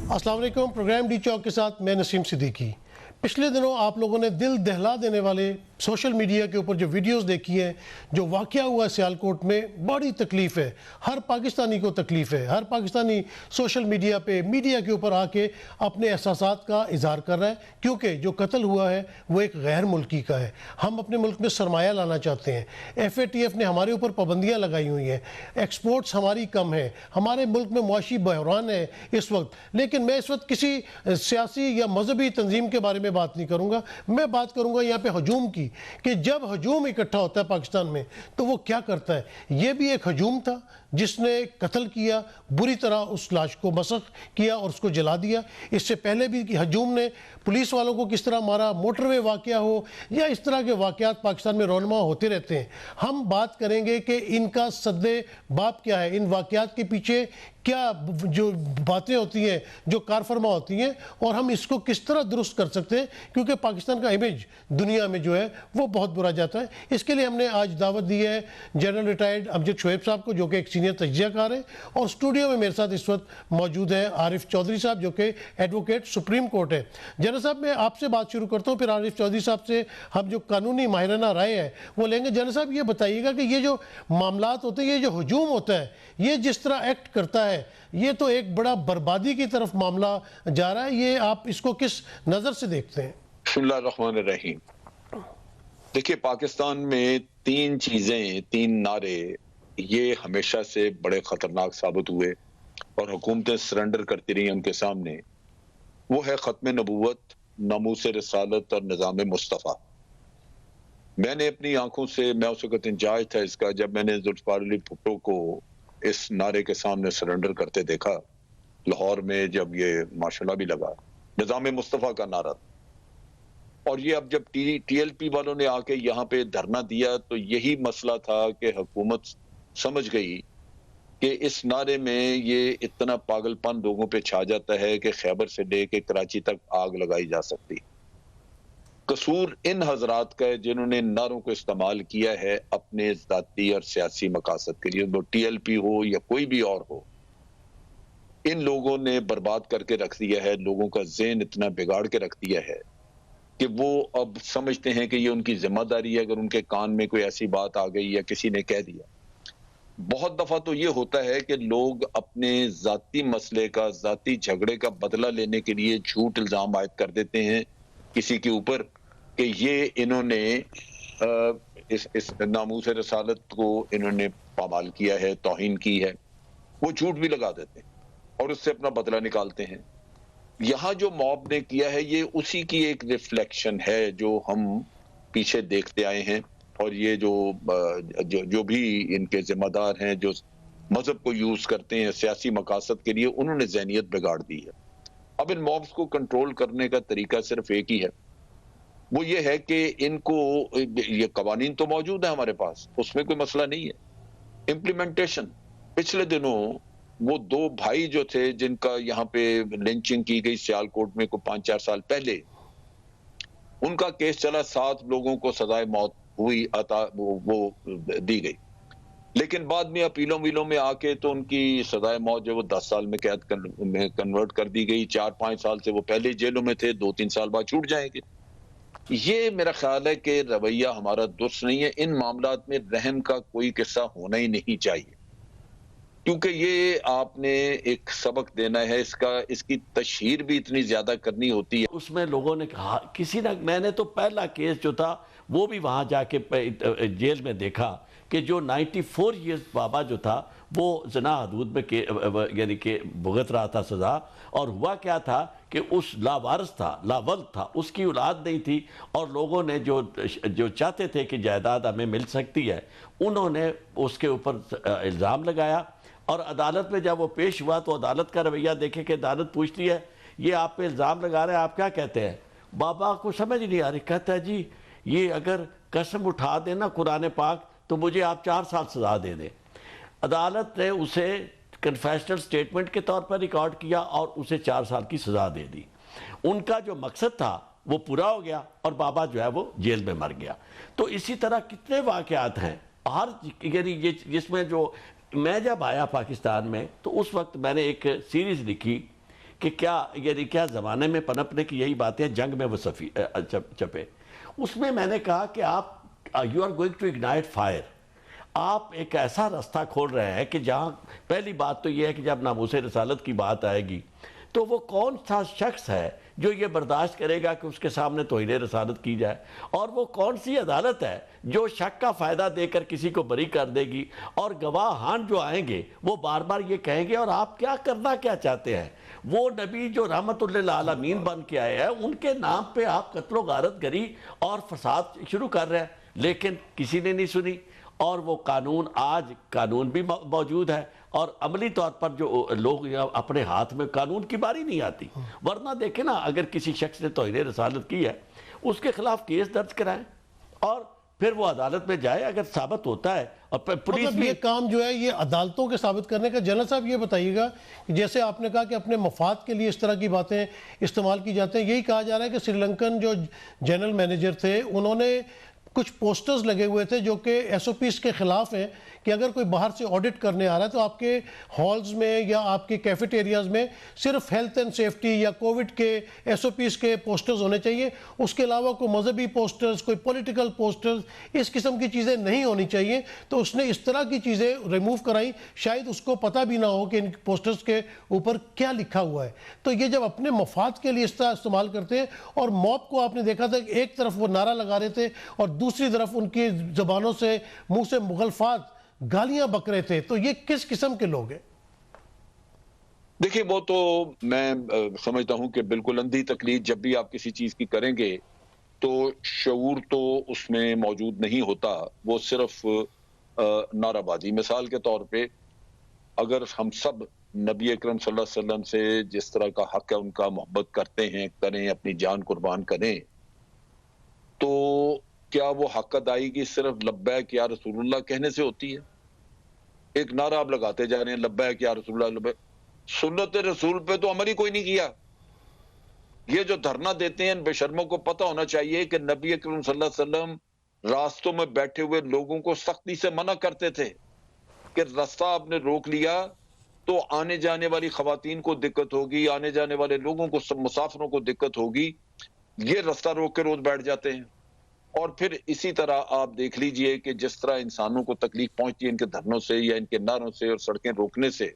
अस्सलाम वालेकुम। Programme D चौक के साथ मैं नसीम सिद्दीकी। पिछले दिनों आप लोगों ने दिल दहला देने वाले सोशल मीडिया के ऊपर जो वीडियोस देखी हैं, जो वाक़या हुआ सियालकोट में, बड़ी तकलीफ़ है, हर पाकिस्तानी को तकलीफ़ है। हर पाकिस्तानी सोशल मीडिया पे मीडिया के ऊपर आके अपने एहसासात का इजहार कर रहा है, क्योंकि जो कत्ल हुआ है वो एक गैर मुल्की का है। हम अपने मुल्क में सरमाया लाना चाहते हैं। FATF ने हमारे ऊपर पाबंदियाँ लगाई हुई हैं, एक्सपोर्ट्स हमारी कम है, हमारे मुल्क में मुआशी बहरान है इस वक्त। लेकिन मैं इस वक्त किसी सियासी या मजहबी तंजीम के बारे में बात नहीं करूँगा, मैं बात करूँगा यहाँ पे हजूम की, कि जब हजूम इकट्ठा होता है पाकिस्तान में तो वो क्या करता है। ये भी एक हजूम था जिसने कत्ल किया, बुरी तरह उस लाश को मसख किया और उसको जला दिया। इससे पहले भी कि हजूम ने पुलिस वालों को किस तरह मारा, मोटरवे वाक़या हो या इस तरह के वाक़यात पाकिस्तान में रोनमा होते रहते हैं। हम बात करेंगे कि इनका सद्दे बाप क्या है, इन वाक़यात के पीछे क्या जो बातें होती हैं, जो कारफरमा होती हैं, और हम इसको किस तरह दुरुस्त कर सकते हैं, क्योंकि पाकिस्तान का इमेज दुनिया में जो है वो बहुत बुरा जाता है। इसके लिए हमने आज दावत दी है जनरल रिटायर्ड अमजद शोएब साहब को, जो कि एक सीनियर तज्ज़ियाकार हैं, और स्टूडियो में मेरे साथ इस वक्त मौजूद हैं आरिफ चौधरी साहब, जो कि एडवोकेट सुप्रीम कोर्ट है। जनरल साहब, मैं आपसे बात शुरू करता हूँ, फिर आरिफ चौधरी साहब से हम जो कानूनी माहिराना राय है वो लेंगे। जनरल साहब, ये बताइएगा कि ये जो मामलात होते हैं, ये जो हजूम होता है, ये जिस तरह एक्ट करता है, ये तो एक बड़ा बर्बादी की तरफ मामला जा रहा है। ये आप इसको किस नज़र से देखते हैं? बिस्मिल्लाहिर्रहमानिर्रहीम। देखिए, पाकिस्तान में तीन चीज़ें, तीन नारे, ये हमेशा से बड़े ख़तरनाक साबित हुए और हुकूमतें सरेंडर करती रही उनके सामने। वो है ख़त्म नबूवत, नामूस रिसालत और निज़ाम मुस्तफ़ा। मैंने अपनी आंखों से, मैं उस वक़्त इंचार्ज था इसका, जब मैंने जुल्फ़िकार अली भुट्टो को इस नारे के सामने सरेंडर करते देखा लाहौर में, जब ये माशाल्लाह भी लगा, निज़ाम मुस्तफ़ा का नारा। और ये अब जब TLP वालों ने आके यहाँ पे धरना दिया तो यही मसला था कि हुकूमत समझ गई कि इस नारे में ये इतना पागलपन लोगों पे छा जाता है कि खैबर से लेके कराची तक आग लगाई जा सकती। कसूर इन हजरात का है जिन्होंने नारों को इस्तेमाल किया है अपने ज़ाती और सियासी मकासद के लिए, वो TLP हो या कोई भी और हो। इन लोगों ने बर्बाद करके रख दिया है, लोगों का ज़हन इतना बिगाड़ के रख दिया है कि वो अब समझते हैं कि ये उनकी जिम्मेदारी है अगर उनके कान में कोई ऐसी बात आ गई या किसी ने कह दिया। बहुत दफा तो ये होता है कि लोग अपने जाती मसले का, जाती झगड़े का बदला लेने के लिए झूठ इल्जाम आयद कर देते हैं किसी के ऊपर कि ये इन्होंने इस नामूस रसालत को इन्होंने पामाल किया है, तौहीन की है। वो झूठ भी लगा देते हैं और उससे अपना बदला निकालते हैं। यहाँ जो मॉब ने किया है ये उसी की एक रिफ्लेक्शन है जो हम पीछे देखते आए हैं। और ये जो भी इनके जिम्मेदार हैं, जो मजहब को यूज करते हैं सियासी मकासद के लिए, उन्होंने ज़हनियत बिगाड़ दी है। अब इन मॉब्स को कंट्रोल करने का तरीका सिर्फ एक ही है, वो ये है कि इनको, ये कवानीन तो मौजूद है हमारे पास, उसमें कोई मसला नहीं है, इम्प्लीमेंटेशन। पिछले दिनों वो दो भाई जो थे जिनका यहाँ पे लिंचिंग की गई सियालकोट में को 5-4 साल पहले, उनका केस चला, 7 लोगों को सजाए मौत हुई, वो दी गई। लेकिन बाद में अपीलों वीलों में आके तो उनकी सजाए मौत जो वो 10 साल में कैद में कन्वर्ट कर दी गई। 4-5 साल से वो पहले जेलों में थे, 2-3 साल बाद छूट जाएंगे। ये मेरा ख्याल है कि रवैया हमारा दुरुस्त नहीं है। इन मामलात में रहम का कोई किस्सा होना ही नहीं चाहिए, क्योंकि ये आपने एक सबक देना है, इसकी तशहीर भी इतनी ज्यादा करनी होती है। उसमें लोगों ने कहा, किसी ना, मैंने तो पहला केस जो था वो भी वहाँ जाके जेल में देखा कि जो 94 ईयर्स बाबा जो था वो ज़ना हदूद में यानी कि भुगत रहा था सज़ा। और हुआ क्या था कि उस लावारिस था, लावल था, उसकी औलाद नहीं थी, और लोगों ने जो चाहते थे कि जायदाद हमें मिल सकती है, उन्होंने उसके ऊपर इल्ज़ाम लगाया। और अदालत में जब वो पेश हुआ तो अदालत का रवैया देखे कि अदालत पूछती है ये आप पे इल्ज़ाम लगा रहे हैं, आप क्या कहते हैं? बाबा को समझ नहीं आ रही, कहता है जी ये अगर कसम उठा देना कुरान पाक तो मुझे आप 4 साल सज़ा दे दें। अदालत ने उसे कन्फेशनल स्टेटमेंट के तौर पर रिकॉर्ड किया और उसे 4 साल की सज़ा दे दी। उनका जो मकसद था वो पूरा हो गया और बाबा जो है वो जेल में मर गया। तो इसी तरह कितने वाक़यात हैं हर, यानी जिसमें जो मैं जब आया पाकिस्तान में तो उस वक्त मैंने एक सीरीज़ लिखी کہ کیا یعنی کیا زمانے میں پنپنے کی یہی باتیں جنگ میں وہ چپے. اس میں میں نے کہا کہ آپ you are going to ignite fire. آپ ایک ایسا راستہ کھول رہے ہیں کہ جہاں پہلی بات تو یہ ہے کہ جب ناموس رسالت کی بات آئے گی تو وہ کون سا شخص ہے جو یہ برداشت کرے گا کہ اس کے سامنے توہین رسالت کی جائے, اور وہ کون سی عدالت ہے جو شک کا فائدہ دے کر کسی کو بری کر دے گی, اور گواہان جو آئیں گے وہ بار بار یہ کہیں گے اور آپ کیا کرنا کیا چاہتے ہیں. وہ نبی جو رحمت للعالمین بن کے آئے ہیں ان کے نام پہ آپ قتل و غارت گری اور فساد شروع کر رہے ہیں, لیکن کسی نے نہیں سنی. اور وہ قانون, آج قانون بھی موجود ہے اور عملی طور پر جو لوگ اپنے ہاتھ میں قانون کی باری نہیں آتی. ورنہ دیکھیں نا, اگر کسی شخص نے توہین رسالت کی ہے اس کے خلاف کیس درج کرائیں اور پھر وہ عدالت میں جائے. اگر ثابت ہوتا ہے اور پولیس مطلب یہ کام جو ہے یہ عدالتوں کے ثابت کرنے کا. جنرل صاحب یہ بتائیے گا, جیسے آپ نے کہا کہ اپنے مفاد کے لیے اس طرح کی باتیں استعمال کی جاتے ہیں, یہی کہا جا رہا ہے کہ سری لنکن جو جنرل مینیجر تھے انہوں نے کچھ پوسٹرز لگے ہوئے تھے جو کہ ایس او پیز کے خلاف ہیں کہ اگر کوئی باہر سے آڈٹ کرنے آ رہا ہے تو آپ کے ہالز میں یا آپ کے کیفیٹیریاز میں صرف ہیلتھ اینڈ سیفٹی یا کووڈ کے ایس او پیز کے پوسٹرز ہونے چاہیے, اس کے علاوہ کوئی مذہبی پوسٹرز, کوئی پولیٹیکل پوسٹرز, اس قسم کی چیزیں نہیں ہونی چاہیے. تو اس نے اس طرح کی چیزیں ریموو کرائی, شاید اس کو پتہ بھی نہ ہو کہ ان پوسٹرز کے اوپر کیا لکھا ہوا ہے. تو یہ جب اپنے مفاد کے لیے اس طرح استعمال کرتے ہیں, اور موب کو آپ نے دیکھا تھا کہ ایک طرف وہ نعرہ لگا رہے تھے اور دوسری طرف ان کی زبانوں سے منہ سے مغلفات گالیاں بک رہے تھے, تو یہ کس قسم کے لوگ ہیں؟ دیکھیں وہ تو میں سمجھتا ہوں کہ بالکل اندھی تقلید جب بھی آپ کسی چیز کی کریں گے تو شعور تو اس میں موجود نہیں ہوتا, وہ صرف نعرہ بازی. مثال کے طور پہ اگر ہم سب نبی اکرم صلی اللہ علیہ وسلم سے جس طرح کا حق ہے ان کا محبت کرتے ہیں, کریں, اپنی جان قربان کریں, تو کیا وہ حق ادائیگی صرف لبیک یا رسول اللہ کہنے سے ہوتی ہے؟ ایک نعرہ آپ لگاتے جا رہے ہیں لبیک یا رسول اللہ, لبیک, سنت رسول پہ تو عمل ہی کوئی نہیں کیا. یہ جو دھرنا دیتے ہیں ان بے شرموں کو پتہ ہونا چاہیے کہ نبی اکرم صلی اللہ علیہ وسلم راستوں میں بیٹھے ہوئے لوگوں کو سختی سے منع کرتے تھے کہ راستہ آپ نے روک لیا تو آنے جانے والی خواتین کو دقت ہوگی, آنے جانے والے لوگوں کو, مسافروں کو دقت ہوگی. یہ راستہ روک کے روز بیٹھ جاتے ہیں. اور پھر اسی طرح آپ دیکھ لیجئے کہ جس طرح انسانوں کو تکلیف پہنچتی ہے ان کے دھرنوں سے یا ان کے نعروں سے اور سڑکیں روکنے سے,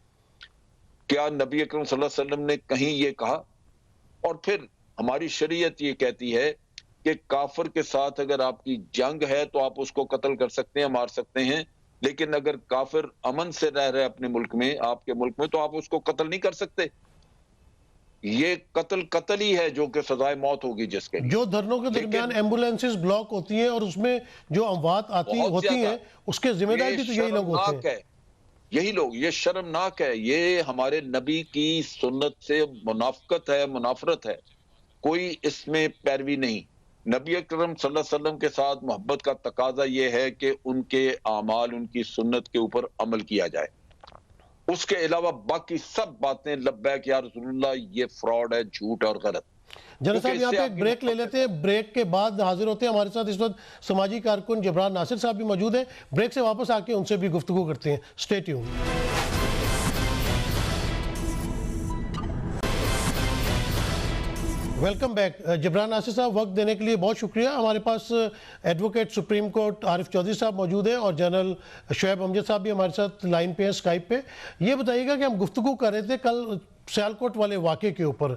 کیا نبی اکرم صلی اللہ علیہ وسلم نے کہیں یہ کہا؟ اور پھر ہماری شریعت یہ کہتی ہے کہ کافر کے ساتھ اگر آپ کی جنگ ہے تو آپ اس کو قتل کر سکتے ہیں, مار سکتے ہیں, لیکن اگر کافر امن سے رہ رہے اپنے ملک میں, آپ کے ملک میں, تو آپ اس کو قتل نہیں کر سکتے. یہ قتل ہی ہے جو کہ سزائے موت ہوگی جس کے لیے. جو دھرنوں کے درمیان ایمبولینسز بلاک ہوتی ہیں اور اس میں جو اموات ہوتی ہیں اس کے ذمہ دار بھی تو یہی لوگ ہوتے ہیں. یہی لوگ, یہ شرمناک ہے. یہ ہمارے نبی کی سنت سے منافقت ہے, منافرت ہے, کوئی اس میں پیروی نہیں. نبی اکرم صلی اللہ علیہ وسلم کے ساتھ محبت کا تقاضا یہ ہے کہ ان کے اعمال, ان کی سنت کے اوپر عمل کیا جائے. اس کے علاوہ باقی سب باتیں لبیک یا رسول اللہ, یہ فراڈ ہے, جھوٹ اور غلط. جنرل صاحب یہاں پہ ایک بریک لے لیتے ہیں, بریک کے بعد حاضر ہوتے ہیں. ہمارے ساتھ اس وقت سماجی کارکن جبران ناصر صاحب بھی موجود ہیں. بریک سے واپس آ کے ان سے بھی گفتگو کرتے ہیں. Stay tuned. Welcome back. Jibran Nasir صاحب وقت دینے کے لیے بہت شکریہ. ہمارے پاس advocate supreme court Arif Chaudhry صاحب موجود ہیں اور جنرل شعیب امجد صاحب بھی ہمارے ساتھ لائن پہ ہیں, اسکائپ پہ. یہ بتائیے گا کہ ہم گفتگو کر رہے تھے کل سیالکوٹ والے واقعے کے اوپر,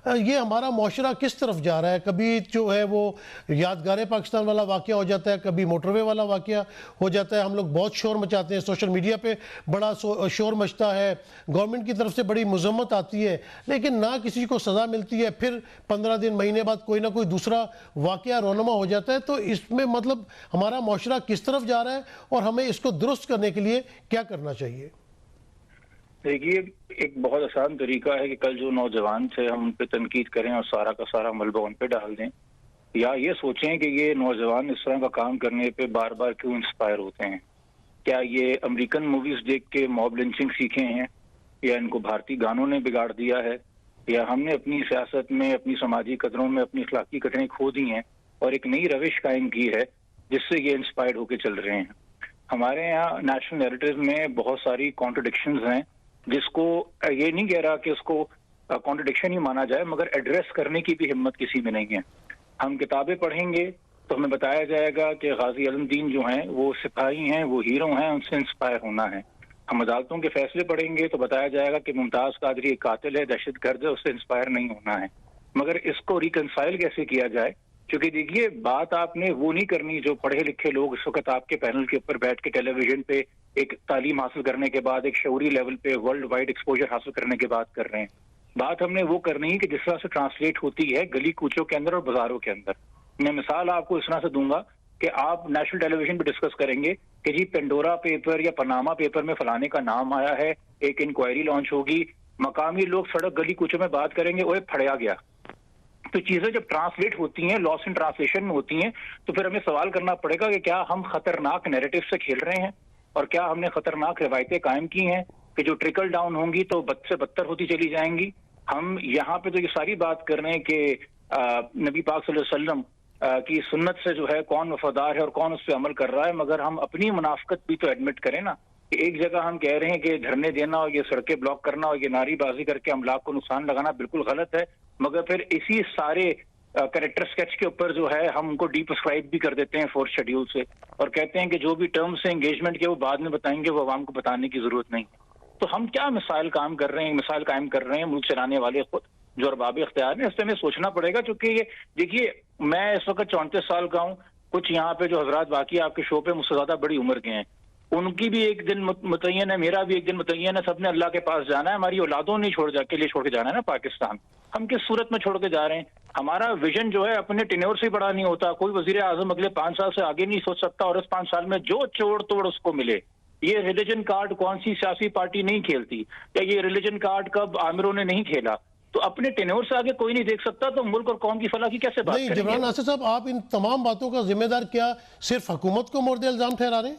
یہ ہمارا معاشرہ کس طرف جا رہا ہے؟ کبھی جو ہے وہ یادگار پاکستان والا واقعہ ہو جاتا ہے, کبھی موٹر وے والا واقعہ ہو جاتا ہے. ہم لوگ بہت شور مچاتے ہیں, سوشل میڈیا پہ بڑا شور مچتا ہے, گورنمنٹ کی طرف سے بڑی مذمت آتی ہے, لیکن نہ کسی کو سزا ملتی ہے. پھر 15 دن, مہینے بعد کوئی نہ کوئی دوسرا واقعہ رونما ہو جاتا ہے. تو اس میں مطلب ہمارا معاشرہ کس طرف جا رہا ہے اور ہمیں اس کو درست کرنے کے لیے کیا کرنا چاہیے؟ دیکھیے, ایک بہت آسان طریقہ ہے کہ کل جو نوجوان تھے ہم ان پہ تنقید کریں اور سارا کا سارا ملبہ ان پہ ڈال دیں, یا یہ سوچیں کہ یہ نوجوان اس طرح کا کام کرنے پہ بار بار کیوں انسپائر ہوتے ہیں. کیا یہ امریکن موویز دیکھ کے موب لنچنگ سیکھے ہیں, یا ان کو بھارتی گانوں نے بگاڑ دیا ہے, یا ہم نے اپنی سیاست میں, اپنی سماجی قدروں میں اپنی اخلاقی قدریں کھو دی ہیں اور ایک نئی روش قائم کی ہے جس سے یہ انسپائرڈ ہو کے چل رہے ہیں. ہمارے یہاں نیشنل نیریٹو میں بہت ساری کانٹرڈکشنز ہیں, جس کو یہ نہیں کہہ رہا کہ اس کو कॉन्ट्रडिक्शन ही माना जाए, मगर एड्रेस करने की भी हिम्मत किसी में नहीं है। हम किताबें पढ़ेंगे तो हमें बताया जाएगा कि गाजी अलमदीन जो हैं वो सिपाही हैं, वो हीरो हैं, उनसे इंस्पायर होना है। हम अदालतों के फैसले पढ़ेंगे तो बताया जाएगा कि मुमताज कादरी एक कातिल है, दहशतगर्द है, उससे इंस्पायर नहीं होना है। मगर इसको रिकंसाइल कैसे किया जाए? क्योंकि देखिए, बात आपने वो नहीं करनी जो पढ़े लिखे लोग इस वक्त आपके पैनल के ऊपर बैठ के टेलीविजन पे एक तालीम हासिल करने के बाद, एक शऊरी लेवल पे वर्ल्ड वाइड एक्सपोजर हासिल करने के बाद कर रहे हैं। बात हमने वो करनी है कि जिस तरह से ट्रांसलेट होती है गली कूचों के अंदर और बाजारों के अंदर। मैं मिसाल आपको इस तरह से दूंगा कि आप नेशनल टेलीविजन पे डिस्कस करेंगे कि जी पेंडोरा पेपर या पनामा पेपर में फलाने का नाम आया है, एक इंक्वायरी लॉन्च होगी, मकामी लोग सड़क गली कूचों में बात करेंगे, ओए फड़या गया। तो चीजें जब ट्रांसलेट होती हैं, लॉस इन ट्रांसलेशन में होती हैं, तो फिर हमें सवाल करना पड़ेगा कि क्या हम खतरनाक नैरेटिव से खेल रहे हैं और क्या हमने खतरनाक रिवायतें कायम की हैं कि जो ट्रिकल डाउन होंगी तो बद से बदतर होती चली जाएंगी। हम यहाँ पे तो ये सारी बात कर रहे हैं कि नबी पाक सल्लल्लाहु अलैहि वसल्लम की सुन्नत से जो है कौन वफादार है और कौन उस पर अमल कर रहा है, मगर हम अपनी मुनाफिकत भी तो एडमिट करें ना कि एक जगह हम कह रहे हैं कि धरने देना और ये सड़कें ब्लॉक करना और ये नारीबाजी करके अमलाक को नुकसान लगाना बिल्कुल गलत है, मगर फिर इसी सारे कैरेक्टर स्केच के ऊपर जो है हम उनको डीप्रिस्क्राइब भी कर देते हैं फोर्थ शेड्यूल से और कहते हैं कि जो भी टर्म्स से एंगेजमेंट के वो बाद में बताएंगे, वो आवाम को बताने की जरूरत नहीं। तो हम क्या मिसाल कायम कर रहे हैं मुल्क चलाने वाले खुद जो अरबाब इख्तियार है, इस पर हमें सोचना पड़ेगा। क्योंकि ये देखिए, मैं इस वक्त 34 साल का हूँ, कुछ यहाँ पे जो हजरात बाकी आपके शो पे मुझसे ज्यादा बड़ी उम्र के हैं, उनकी भी एक दिन मुतय्यन है, मेरा भी एक दिन मुतय्यन है, सबने अल्लाह के पास जाना है, हमारी औलादों ने छोड़ के जाना है ना पाकिस्तान। हम किस सूरत में छोड़ के जा रहे हैं? हमारा विजन जो है अपने टेन्योर से बड़ा नहीं होता। कोई वजीर आजम अगले 5 साल से आगे नहीं सोच सकता और इस 5 साल में जो चोड़ तोड़ उसको मिले। ये रिलीजन कार्ड कौन सी सियासी पार्टी नहीं खेलती, या ये रिलीजन कार्ड कब आमिरों ने नहीं खेला। तो अपने टेन्योर से आगे कोई नहीं देख सकता, तो मुल्क और कौम की फलाह की कैसे बात नहीं, करेंगे? जबरान नासिर साहब, आप इन तमाम बातों का जिम्मेदार क्या सिर्फ हुकूमत को मोर्द इल्जाम ठहरा रहे हैं?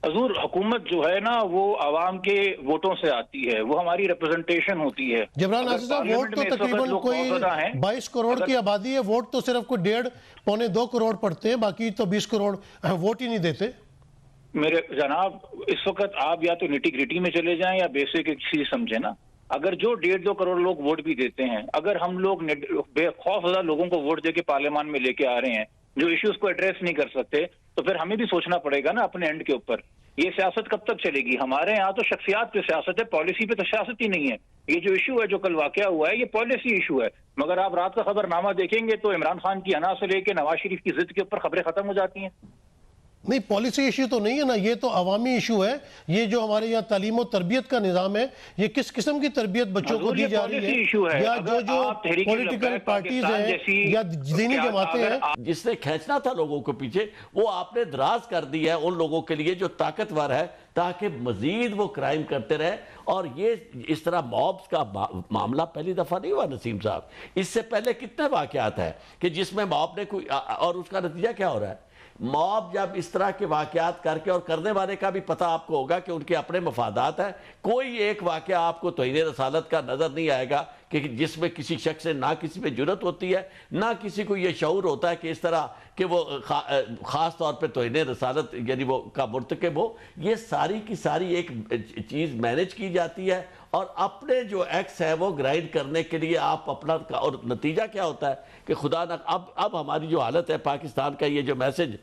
हजूर, हुकूमत जो है ना वो आवाम के वोटों से आती है, वो हमारी रिप्रेजेंटेशन होती है। जबरान नासिर साहब, वोट तो तकरीबन कोई 22 करोड़ की आबादी है, वोट तो सिर्फ कोई 1.5-2 करोड़ पड़ते हैं, बाकी तो 20 करोड़ वोट ही नहीं देते। मेरे जनाब, इस वक्त आप या तो निटी ग्रिटी में चले जाएं या बेसिक चीज समझे ना। अगर जो 1.5-2 करोड़ लोग वोट भी देते हैं, अगर हम लोग बेखौफज़दा लोगों को वोट देके पार्लियामान में लेके आ रहे हैं जो इश्यूज को एड्रेस नहीं कर सकते, तो फिर हमें भी सोचना पड़ेगा ना अपने एंड के ऊपर। ये सियासत कब तक चलेगी? हमारे यहाँ तो शख्सियात पे सियासत है, पॉलिसी पे तो सियासत ही नहीं है। ये जो इशू है, जो कल वाकया हुआ है, ये पॉलिसी इशू है। मगर आप रात का खबरनामा देखेंगे तो इमरान खान की अना से लेके नवाज शरीफ की जिद के ऊपर खबरें खत्म हो जाती हैं। नहीं, पॉलिसी इशू तो नहीं है ना, ये तो अवामी इशू है। ये जो हमारे यहाँ तालीम और तरबियत का निज़ाम है, ये किस किस्म की तरबियत बच्चों को दी जा रही है, या जो पॉलिटिकल पार्टीज हैं या दीनी जमातें हैं, जिसने खींचना था लोगों को पीछे, वो आपने दराज कर दिया है उन लोगों के लिए जो ताकतवर है, ताकि मजीद वो क्राइम करते रहे। और ये इस तरह मॉब्स का मामला पहली दफा नहीं हुआ नसीम साहब, इससे पहले कितने वाकयात है कि जिसमें मॉब ने कोई, और उसका नतीजा क्या हो रहा है? मॉब जब इस तरह के वाकयात करके, और करने वाले का भी पता आपको होगा कि उनके अपने मफादात हैं, कोई एक वाकया आपको तौहीन रसालत का नजर नहीं आएगा कि जिसमें किसी शख्स से ना किसी पे जुर्रत होती है, ना किसी को ये शऊर होता है कि इस तरह कि वो ख़ास तौर पे तौहीन रसालत यानी वो का मुर्तकिब हो। ये सारी की सारी एक चीज़ मैनेज की जाती है और अपने जो एक्स है वो ग्राइंड करने के लिए आप अपना, और नतीजा क्या होता है कि खुदा न अब हमारी जो हालत है पाकिस्तान का, ये जो मैसेज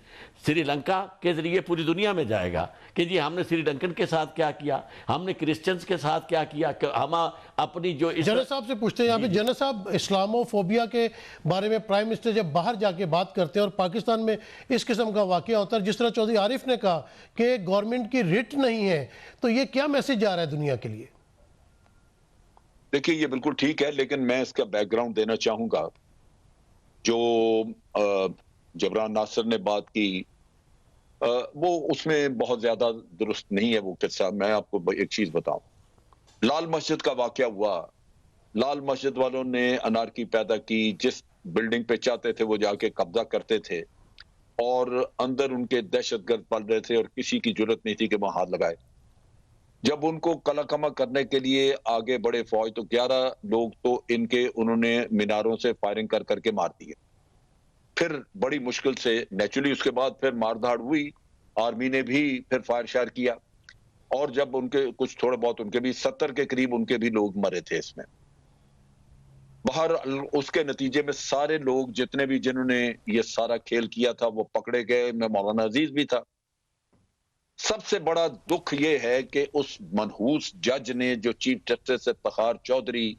श्रीलंका के ज़रिए पूरी दुनिया में जाएगा कि जी हमने श्रीलंकन के साथ क्या किया, हमने क्रिश्चियंस के साथ क्या किया, हम अपनी जो जनरल साहब से पूछते हैं यहाँ पे। जनरल साहब, इस्लामोफोबिया के बारे में प्राइम मिनिस्टर जब बाहर जाके बात करते हैं और पाकिस्तान में इस किस्म का वाकया होता है, जिस तरह चौधरी आरिफ ने कहा कि गवर्नमेंट की रिट नहीं है, तो ये क्या मैसेज जा रहा है दुनिया के लिए? देखिए, ये बिल्कुल ठीक है, लेकिन मैं इसका बैकग्राउंड देना चाहूंगा। जो जबरान नासिर ने बात की, वो उसमें बहुत ज्यादा दुरुस्त नहीं है वो किस्सा। मैं आपको एक चीज बताऊं, लाल मस्जिद का वाकया हुआ, लाल मस्जिद वालों ने अनारकी पैदा की, जिस बिल्डिंग पे चाहते थे वो जाके कब्जा करते थे और अंदर उनके दहशतगर्द पल रहे थे और किसी की जरूरत नहीं थी कि वहां हाथ लगाए। जब उनको कलाकमा करने के लिए आगे बढ़े फौज, तो 11 लोग तो इनके उन्होंने मीनारों से फायरिंग कर करके मार दिए। फिर बड़ी मुश्किल से नेचुरली उसके बाद फिर मारधाड़ हुई, आर्मी ने भी फिर फायर शायर किया और जब उनके कुछ थोड़े बहुत, उनके भी 70 के करीब उनके भी लोग मरे थे इसमें। बाहर उसके नतीजे में सारे लोग जितने भी जिन्होंने ये सारा खेल किया था वो पकड़े गए, मैं मौलाना अजीज भी था। सबसे बड़ा दुख ये है कि उस मनहूस जज ने जो चीफ जस्टिस इफ्तिखार चौधरी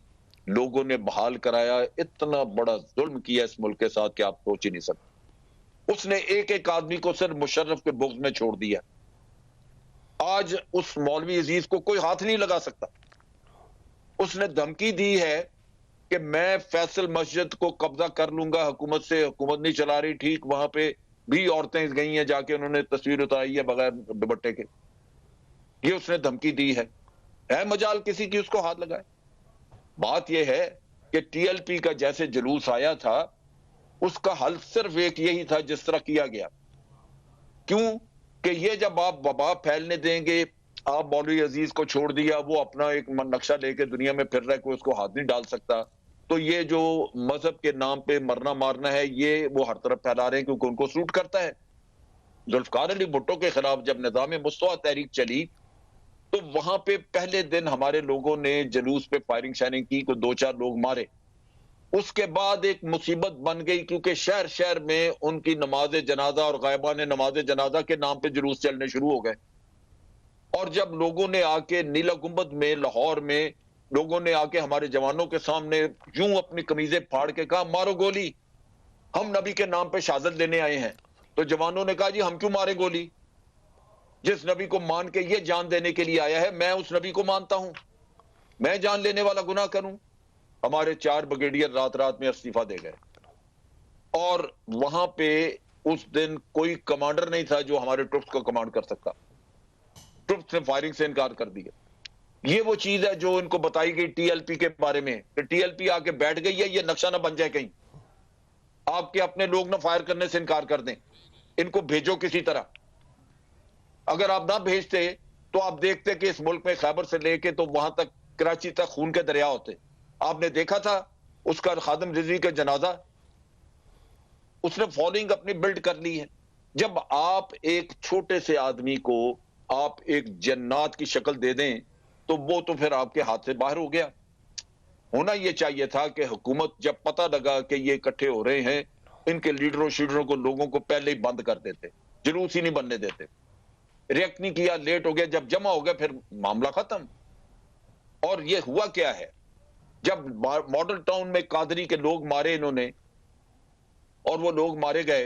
लोगों ने बहाल कराया, इतना बड़ा जुल्म किया इस मुल्क के साथ कि आप सोच ही नहीं सकते। उसने एक एक आदमी को सिर्फ मुशर्रफ के बुग़्ज़ में छोड़ दिया। आज उस मौलवी अजीज को कोई हाथ नहीं लगा सकता। उसने धमकी दी है कि मैं फैसल मस्जिद को कब्जा कर लूंगा हुकूमत से, हुकूमत नहीं चला रही। ठीक वहां पे भी औरतें गई हैं, जाके उन्होंने तस्वीर उतारी है बगैर दुपट्टे के। ये उसने धमकी दी है मजाल किसी की उसको हाथ लगाए। बात यह है कि टीएलपी का जैसे जुलूस आया था उसका हल सिर्फ एक यही था जिस तरह किया गया। क्यों कि ये जब आप वबा फैलने देंगे, आप मौलवी अजीज को छोड़ दिया, वो अपना एक नक्शा लेके दुनिया में फिर रहा है, कोई उसको हाथ नहीं डाल सकता। तो ये जो मजहब के नाम पे मरना मारना है ये वो हर तरफ फैला रहे हैं क्योंकि उनको सूट करता है। जुल्फकार अली भुट्टो के खिलाफ जब निज़ाम मुस्तवा तहरीक चली तो वहां पे पहले दिन हमारे लोगों ने जुलूस पे फायरिंग शायरिंग की, कोई 2-4 लोग मारे। उसके बाद एक मुसीबत बन गई क्योंकि शहर शहर में उनकी नमाज जनाजा और गायबान नमाज जनाजा के नाम पे जुलूस चलने शुरू हो गए। और जब लोगों ने आके नीला गुंबद में लाहौर में लोगों ने आके हमारे जवानों के सामने यूं अपनी कमीजें फाड़ के कहा मारो गोली, हम नबी के नाम पे शहादत लेने आए हैं, तो जवानों ने कहा जी हम क्यों मारे गोली, जिस नबी को मान के ये जान देने के लिए आया है मैं उस नबी को मानता हूं, मैं जान लेने वाला गुनाह करूं। हमारे 4 ब्रिगेडियर रात रात में इस्तीफा दे गए। और वहां पे उस दिन कोई कमांडर नहीं था जो हमारे ट्रुप्स को कमांड कर सकता। ट्रुप्स ने फायरिंग से इनकार कर दिया। ये वो चीज है जो इनको बताई गई टीएलपी के बारे में कि टीएलपी आके बैठ गई है, ये नक्शा ना बन जाए कहीं, आपके अपने लोग ना फायर करने से इनकार कर दें, इनको भेजो किसी तरह। अगर आप ना भेजते तो आप देखते कि इस मुल्क में खैबर से लेके तो वहां तक कराची तक खून के दरिया होते। आपने देखा था उसका खादिम रिजवी का जनाजा, उसने फॉलोइंग अपनी बिल्ड कर ली है। जब आप एक छोटे से आदमी को आप एक जन्नात की शक्ल दे दें तो वो तो फिर आपके हाथ से बाहर हो गया। होना ये चाहिए था कि हुकूमत जब पता लगा कि ये इकट्ठे हो रहे हैं, इनके लीडरों शीडरों को लोगों को पहले ही बंद कर देते, जुलूस ही नहीं बनने देते। रिएक्ट नहीं किया, लेट हो गया, जब जमा हो गया फिर मामला खत्म। और ये हुआ क्या है, जब मॉडल टाउन में कादरी के लोग मारे इन्होंने और वो लोग मारे गए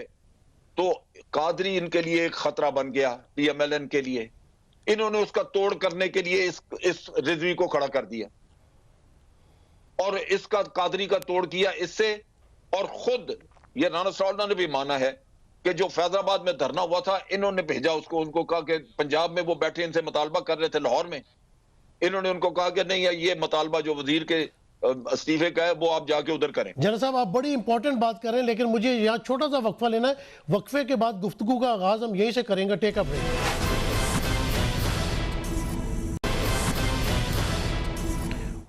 तो कादरी इनके लिए एक खतरा बन गया पीएमएलएन के लिए। इन्होंने उसका तोड़ करने के लिए इस रिजवी को खड़ा कर दिया और इसका कादरी का तोड़ किया इससे। और खुद ये राना सौल्ना ने भी माना है कि जो फैजाबाद में धरना हुआ था इन्होंने भेजा उसको, उनको कहा कि पंजाब में वो बैठे इनसे मुतालबा कर रहे थे लाहौर में, इन्होंने उनको कहा कि नहीं ये मुतालबा जो वजीर के इस्तीफे का है वो आप जाके उधर करें। जनरल साहब आप बड़ी इंपॉर्टेंट बात कर रहे हैं, लेकिन मुझे यहाँ छोटा सा वक्फा लेना है। वक्फे के बाद गुफ्तगू का आगाज हम यहीं से करेंगे। Take up.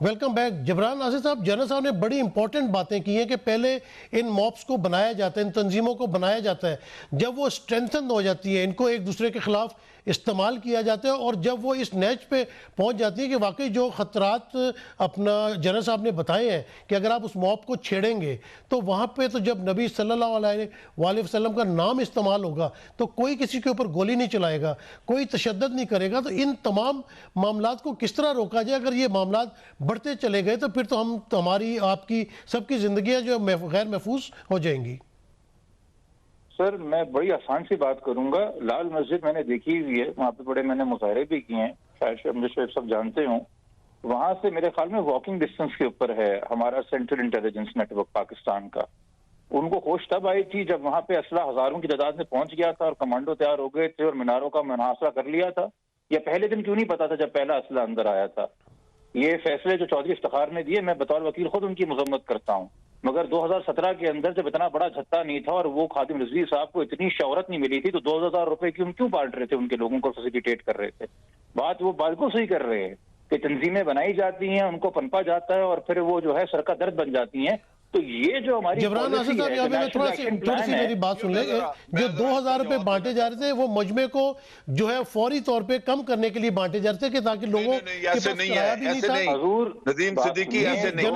Welcome back. Jibran Nasir साहब, जनरल साहब ने बड़ी इंपॉर्टेंट बातें की हैं कि पहले इन मॉब्स को बनाया जाता है, इन तंजीमों को बनाया जाता है, जब वो स्ट्रेंथन हो जाती है, इनको एक दूसरे के खिलाफ इस्तेमाल किया जाता है और जब वो इस नैच पे पहुंच जाती है कि वाकई जो ख़तरात अपना जनरल साहब ने बताए हैं कि अगर आप उस मॉब को छेड़ेंगे तो वहाँ पे तो जब नबी सल्लल्लाहु अलैहि वसल्लम का नाम इस्तेमाल होगा तो कोई किसी के ऊपर गोली नहीं चलाएगा, कोई तशद्दुद नहीं करेगा। तो इन तमाम मामलात को किस तरह रोका जाए? अगर ये मामलात बढ़ते चले गए तो फिर तो हमारी आपकी सबकी ज़िंदगियाँ जो गैर महफूज हो जाएंगी। सर मैं बड़ी आसान सी बात करूंगा। लाल मस्जिद मैंने देखी हुई है, वहाँ पे बड़े मैंने मुजाहरे भी किए हैं, शायद मुझे सब जानते हो। वहां से मेरे ख्याल में वॉकिंग डिस्टेंस के ऊपर है हमारा सेंट्रल इंटेलिजेंस नेटवर्क पाकिस्तान का। उनको होश तब आई थी जब वहां पे असला हजारों की तादाद में पहुंच गया था और कमांडो तैयार हो गए थे और मीनारों का मुहासरा कर लिया था। या पहले दिन क्यों नहीं पता था जब पहला असला अंदर आया था? ये फैसले जो चौधरी इफ्तिखार ने दिए, मैं बतौर वकील खुद उनकी मजम्मत करता हूँ, मगर 2017 के अंदर जब इतना बड़ा झत्ता नहीं था और वो खादिम रिजवी साहब को इतनी शौहरत नहीं मिली थी तो 2000 रुपए क्यों बांट रहे थे, उनके लोगों को फैसिलिटेट कर रहे थे। बात वो बिल्कुल सही कर रहे हैं कि तंजीमें बनाई जाती हैं, उनको पनपा जाता है और फिर वो जो है सर का दर्द बन जाती हैं। تو یہ جو ہماری جبران ناصر صاحب یہاں پہ میں تھوڑی سی میری بات سن لیں. جو 2000 روپے بانٹے جا رہے تھے وہ مجمع کو جو ہے فوری طور پہ کم کرنے کے لیے بانٹے جا رہے تھے کہ تاکہ لوگوں کے پاس کرایہ بھی نہیں تھا. ندیم صدیقی ایسے نہیں.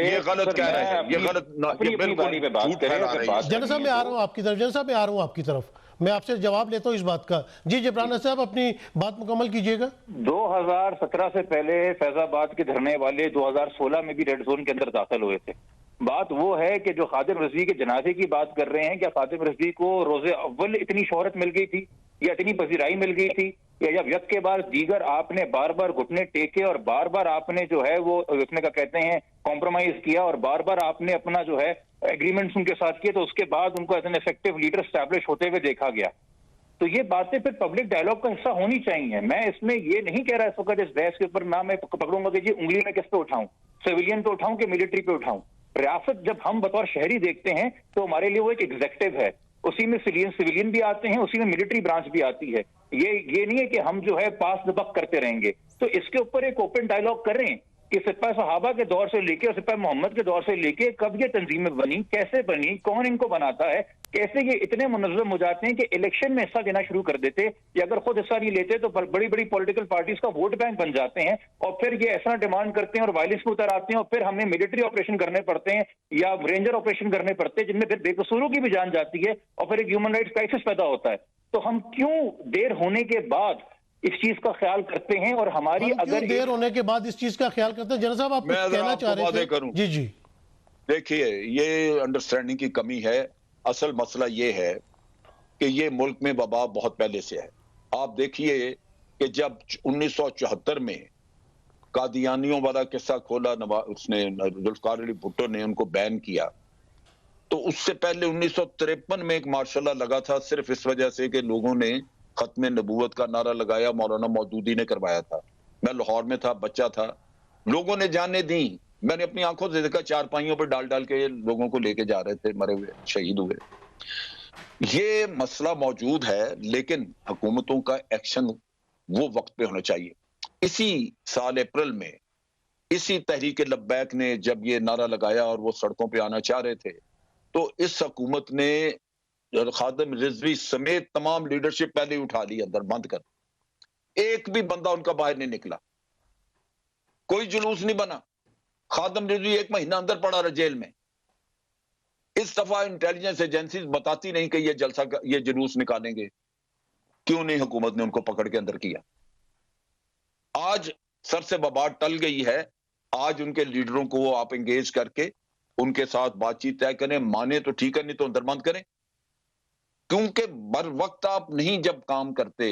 یہ غلط کہہ رہے ہیں, یہ غلط, یہ بالکل جھوٹ پھیلا رہے ہیں. جنرل صاحب میں آ رہا ہوں آپ کی طرف, جنرل صاحب میں آ رہا ہوں آپ کی طرف, میں آپ سے جواب لیتا ہوں اس بات کا. جی جبران صاحب اپنی بات مکمل کیجئے گا. 2017 سے پہلے فیض آباد کے دھرنے والے 2016 میں بھی ریڈ زون کے اندر داخل ہوئے تھے. بات وہ ہے کہ جو خادم رضوی کے جنازے کی بات کر رہے ہیں, کیا خادم رضوی کو روز اول اتنی شہرت مل گئی تھی یا اتنی پذیرائی مل گئی تھی, یا جب یک کے بعد دیگر آپ نے بار بار گھٹنے ٹیکے اور بار بار آپ نے جو ہے وہ اپنے کا کہتے ہیں کمپرومائز کیا اور بار بار آپ نے اپنا جو ہے ایگریمنٹس ان کے ساتھ کیے, تو اس کے بعد ان کو as an effective leader establish ہوتے ہوئے دیکھا گیا. تو یہ باتیں پھر پبلک ڈائیلاگ کا حصہ ہونی چاہیے. میں اس میں یہ نہیں کہہ رہا اس وقت اس بحث کے اوپر نہ میں پکڑوں گا کہ جی انگلی میں کس پہ اٹھاؤں, سویلین پہ اٹھاؤں کہ ملٹری پہ اٹھاؤں. ریاست جب ہم بطور شہری دیکھتے ہیں تو ہمارے لیے وہ ایک ایگزیکٹو ہے, اسی میں سویلین بھی آتے ہیں, اسی میں ملٹری برانچ بھی آتی ہے. یہ نہیں ہے کہ ہم جو ہے پاس دبک کرتے رہیں گے. تو اس کے اوپر ایک اوپن ڈائیلاگ کریں کہ سپاہ صحابہ کے دور سے لے کے اور سپاہ محمد کے دور سے لے کے کب یہ تنظیمیں بنی, کیسے بنی, کون ان کو بناتا ہے, کیسے یہ اتنے منظم ہو جاتے ہیں کہ الیکشن میں حصہ لینا شروع کر دیتے, یا اگر خود حصہ نہیں لیتے تو بڑی بڑی پولیٹیکل پارٹیز کا ووٹ بینک بن جاتے ہیں, اور پھر یہ ایسا ڈیمانڈ کرتے ہیں اور وائلنس میں اتر آتے ہیں, اور پھر ہمیں ملٹری آپریشن کرنے پڑتے ہیں یا رینجر آپریشن کرنے پڑتے ہیں جن میں پھر بے قصوروں کی بھی جان جاتی ہے, اور پھر ایک ہیومن رائٹس کرائسس پیدا ہوتا ہے. تو ہم کیوں دیر ہونے کے بعد اس چیز کا خیال کرتے ہیں, اور ہماری اگر دیر ہونے کے بعد اس چیز کا خیال کرتے ہیں؟ جنرل صاحب آپ کچھ کہنا چاہ رہے تھے. جی جی دیکھیے, یہ انڈرسٹینڈنگ کی کمی ہے. اصل مسئلہ یہ ہے کہ یہ ملک میں وبا بہت پہلے سے ہے. آپ دیکھیے کہ جب 1974 میں قادیانیوں والا قصہ کھولا, اس نے ذوالفقار علی بھٹو نے ان کو بین کیا, تو اس سے پہلے 1953 میں ایک مارشل لا لگا تھا, صرف اس وجہ سے کہ لوگوں نے ختم نبوت کا نعرہ لگایا, مولانا مودودی نے کروایا تھا. میں لاہور میں تھا, بچہ تھا, لوگوں نے جانیں دیں, میں نے اپنی آنکھوں سے دیکھا, چارپائیوں پہ ڈال ڈال کے لوگوں کو لے کے جا رہے تھے, مرے ہوئے, شہید ہوئے. یہ مسئلہ موجود ہے, لیکن حکومتوں کا ایکشن وہ وقت پہ ہونا چاہیے. اسی سال اپریل میں اسی تحریک لبیک نے جب یہ نعرہ لگایا اور وہ سڑکوں پہ آنا چاہ رہے تھے, تو اس حکومت نے خادم رضوی سمیت تمام لیڈرشپ پہلے ہی اٹھا لی اندر بند کر. ایک بھی بندہ ان کا باہر نہیں نکلا, کوئی جلوس نہیں بنا. خادم رضوی 1 مہینہ اندر پڑا رہا جیل میں. اس دفعہ انٹیلیجنس ایجنسیز بتاتی نہیں کہ یہ جلسہ, یہ جلوس نکالیں گے. کیوں نہیں حکومت نے ان کو پکڑ کے اندر کیا؟ آج سر سے بباٹ ٹل گئی ہے. آج ان کے لیڈروں کو وہ آپ انگیج کر کے ان کے ساتھ بات چیت طے کریں, مانے تو ٹھیک ہے, نہیں تو اندر بند کریں. کیونکہ بر وقت آپ نہیں جب کام کرتے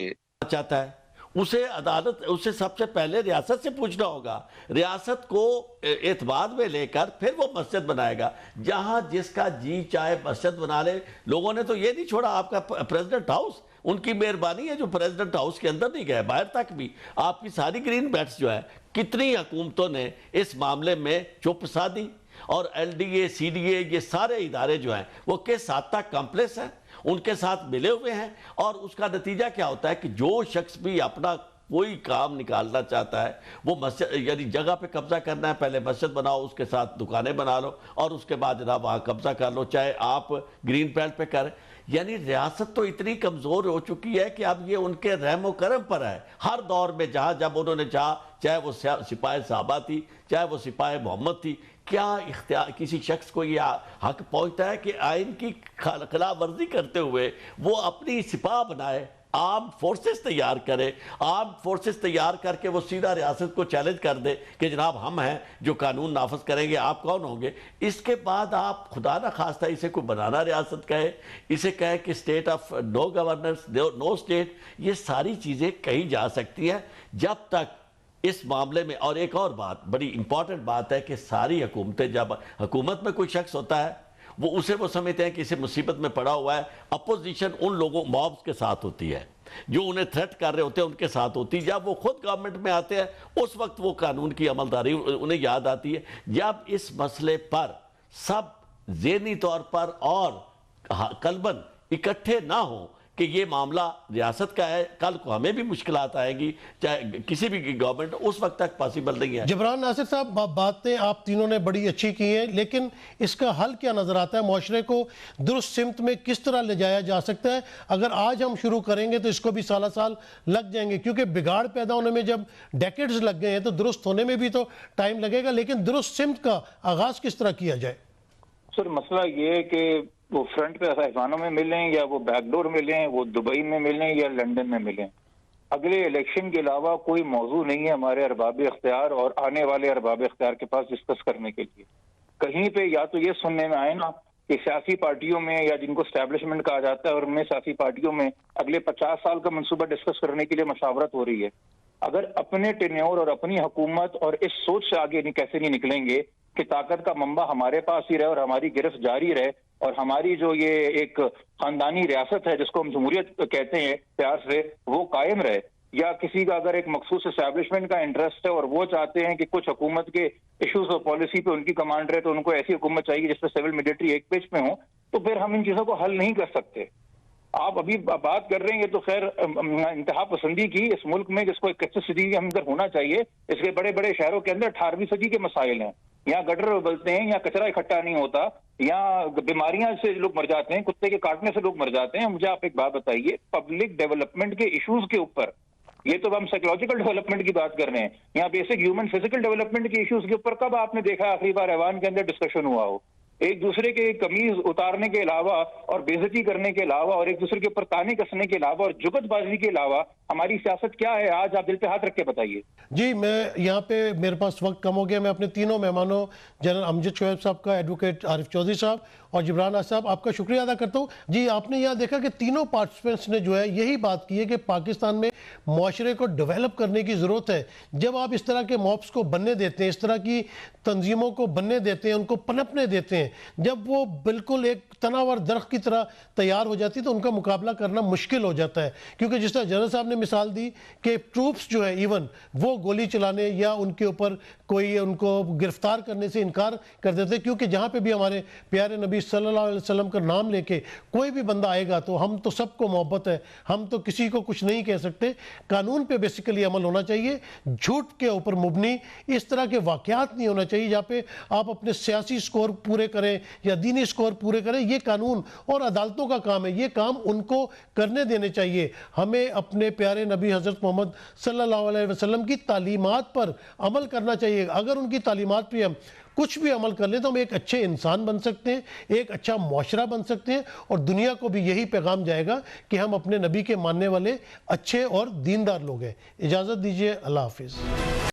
چاہتا ہے اسے عدالت, اسے سب سے پہلے ریاست سے پوچھنا ہوگا. ریاست کو اعتماد میں لے کر پھر وہ مسجد بنائے گا. جہاں جس کا جی چاہے مسجد بنا لے. لوگوں نے تو یہ نہیں چھوڑا آپ کا پریزیڈنٹ ہاؤس, ان کی مہربانی ہے جو پریزیڈنٹ ہاؤس کے اندر نہیں گئے, باہر تک بھی. آپ کی ساری گرین بیلٹس جو ہے, کتنی حکومتوں نے اس معاملے میں چپ سا دی, اور L D A, C D A, یہ سارے ادارے جو ہیں وہ کس حد تک کمپلیس ہیں, ان کے ساتھ ملے ہوئے ہیں. اور اس کا نتیجہ کیا ہوتا ہے کہ جو شخص بھی اپنا کوئی کام نکالنا چاہتا ہے, وہ مسجد یعنی جگہ پہ قبضہ کرنا ہے, پہلے مسجد بناؤ, اس کے ساتھ دکانیں بنا لو, اور اس کے بعد جناب وہاں قبضہ کر لو, چاہے آپ گرین بیلٹ پہ کریں. یعنی ریاست تو اتنی کمزور ہو چکی ہے کہ اب یہ ان کے رحم و کرم پر ہے. ہر دور میں جہاں جب انہوں نے چاہا, چاہے وہ سپاہ صحابہ تھی, چاہے وہ سپاہ محمد تھی, کیا اختیار کسی شخص کو یہ حق پہنچتا ہے کہ آئین کی خلاف ورزی کرتے ہوئے وہ اپنی سپاہ بنائے, آرم فورسز تیار کرے, آرم فورسز تیار کر کے وہ سیدھا ریاست کو چیلنج کر دے کہ جناب ہم ہیں جو قانون نافذ کریں گے, آپ کون ہوں گے؟ اس کے بعد آپ خدا نہ خواستہ اسے کوئی بنانا ریاست کہے, اسے کہے کہ state of no governance, no state. یہ ساری چیزیں کہی جا سکتی ہیں جب تک اس معاملے میں. اور ایک اور بات, بڑی امپورٹنٹ بات ہے کہ ساری حکومتیں, جب حکومت میں کوئی شخص ہوتا ہے وہ سمجھتے ہیں کہ اسے مصیبت میں پڑا ہوا ہے. اپوزیشن ان لوگوں موبز کے ساتھ ہوتی ہے جو انہیں تھریٹ کر رہے ہوتے ہیں, ان کے ساتھ ہوتی ہے. جب وہ خود گورنمنٹ میں آتے ہیں اس وقت وہ قانون کی عملداری انہیں یاد آتی ہے. جب اس مسئلے پر سب ذہنی طور پر اور قلباً اکٹھے نہ ہوں کہ یہ معاملہ ریاست کا ہے، کل کو ہمیں بھی مشکلات آئے گی، چاہے کسی بھی گورنمنٹ، اس وقت تک پاسبل نہیں ہے۔ جبران ناصر صاحب، باتیں آپ تینوں نے بڑی اچھی کی ہیں، لیکن اس کا حل کیا نظر آتا ہے؟ معاشرے کو درست سمت میں کس طرح لے جایا جا سکتا ہے؟ اگر آج ہم شروع کریں گے تو اس کو بھی سالہ سال لگ جائیں گے، کیونکہ بگاڑ پیدا ہونے میں جب ڈیکیڈز لگ گئے ہیں تو درست ہونے میں بھی تو ٹائم لگے گا، لیکن درست سمت کا آغاز کس طرح کیا جائے؟ سر مسئلہ یہ ہے کہ وہ فرنٹ پہ ایوانوں میں ملیں یا وہ بیک ڈور ملیں، وہ دبئی میں ملیں یا لنڈن میں ملیں، اگلے الیکشن کے علاوہ کوئی موضوع نہیں ہے ہمارے ارباب اختیار اور آنے والے ارباب اختیار کے پاس ڈسکس کرنے کے لیے۔ کہیں پہ یا تو یہ سننے میں آئے نا کہ سیاسی پارٹیوں میں یا جن کو اسٹیبلشمنٹ کہا جاتا ہے اور ان میں سیاسی پارٹیوں میں اگلے 50 سال کا منصوبہ ڈسکس کرنے کے لیے مشاورت ہو رہی ہے۔ اگر اپنے ٹینیور اور اپنی حکومت اور اس سوچ سے آگے کیسے نہیں نکلیں گے کہ طاقت کا منبع ہمارے پاس ہی رہے اور ہماری گرفت جاری رہے اور ہماری جو یہ ایک خاندانی ریاست ہے جس کو ہم جمہوریت کہتے ہیں پیار سے، وہ قائم رہے، یا کسی کا اگر ایک مخصوص اسٹیبلشمنٹ کا انٹرسٹ ہے اور وہ چاہتے ہیں کہ کچھ حکومت کے ایشوز اور پالیسی پہ ان کی کمانڈ رہے تو ان کو ایسی حکومت چاہیے جس پہ سول ملٹری ایک پیج پہ ہوں، تو پھر ہم ان چیزوں کو حل نہیں کر سکتے۔ آپ ابھی بات کر رہے ہیں تو خیر انتہا پسندی کی اس ملک میں جس کو ایک کچی صدی کے اندر ہونا چاہیے، اس کے بڑے بڑے شہروں کے اندر 18ویں صدی کے مسائل ہیں، یہاں گٹر ابلتے ہیں، یہاں کچرا اکٹھا نہیں ہوتا، یہاں بیماریاں سے لوگ مر جاتے ہیں، کتے کے کاٹنے سے لوگ مر جاتے ہیں۔ مجھے آپ ایک بات بتائیے، پبلک ڈیولپمنٹ کے ایشوز کے اوپر، یہ تو ہم سائیکولوجیکل ڈیولپمنٹ کی بات کر رہے ہیں، یہاں بیسک ہیومن فزیکل ڈیولپمنٹ کے ایشوز کے اوپر کب آپ نے دیکھا آخری بار ایوان کے اندر ڈسکشن ہوا ہو؟ ایک دوسرے کے قمیض اتارنے کے علاوہ اور بے عزتی کرنے کے علاوہ اور ایک دوسرے کے اوپر تانے کسنے کے علاوہ اور جگت بازی کے علاوہ ہماری سیاست کیا ہے؟ آج آپ دل پہ ہاتھ رکھ کے بتائیے۔ جی، میں یہاں پہ میرے پاس وقت کم ہو گیا، میں اپنے تینوں مہمانوں جنرل امجد شعیب صاحب کا، ایڈوکیٹ عارف چودھری صاحب اور جبران ناصر صاحب، آپ کا شکریہ ادا کرتا ہوں۔ جی، آپ نے یہاں دیکھا کہ تینوں پارٹیسپینٹس نے جو ہے یہی بات کی ہے کہ پاکستان میں معاشرے کو ڈیولپ کرنے کی ضرورت ہے۔ جب آپ اس طرح کے موبس کو بننے دیتے ہیں، اس طرح کی تنظیموں کو بننے دیتے ہیں، ان کو پنپنے دیتے ہیں، جب وہ بالکل ایک تناور درخت کی طرح تیار ہو جاتی تو ان کا مقابلہ کرنا مشکل ہو جاتا ہے، کیونکہ جس طرح جنرل صاحب نے مثال دی کہ ٹروپس جو ہے ایون وہ گولی چلانے یا ان کے اوپر کوئی ان کو گرفتار کرنے سے انکار کر دیتے، کیونکہ جہاں پہ بھی ہمارے پیارے نبی صلی اللہ علیہ وسلم کا نام لے کے کوئی بھی بندہ آئے گا تو ہم تو سب کو محبت ہے، ہم تو کسی کو کچھ نہیں کہہ سکتے۔ قانون پہ بیسیکلی عمل ہونا چاہیے، جھوٹ کے اوپر مبنی اس طرح کے واقعات نہیں ہونا چاہیے جہاں پہ آپ اپنے سیاسی سکور پورے کریں یا دینی سکور پورے کریں۔ یہ قانون اور عدالتوں کا کام ہے، یہ کام ان کو کرنے دینے چاہیے۔ ہمیں اپنے پیارے نبی حضرت محمد صلی اللہ علیہ وسلم کی تعلیمات پر عمل کرنا چاہیے۔ اگر ان کی تعلیمات پہ ہم کچھ بھی عمل کر لیں تو ہم ایک اچھے انسان بن سکتے ہیں، ایک اچھا معاشرہ بن سکتے ہیں، اور دنیا کو بھی یہی پیغام جائے گا کہ ہم اپنے نبی کے ماننے والے اچھے اور دیندار لوگ ہیں۔ اجازت دیجیے، اللہ حافظ۔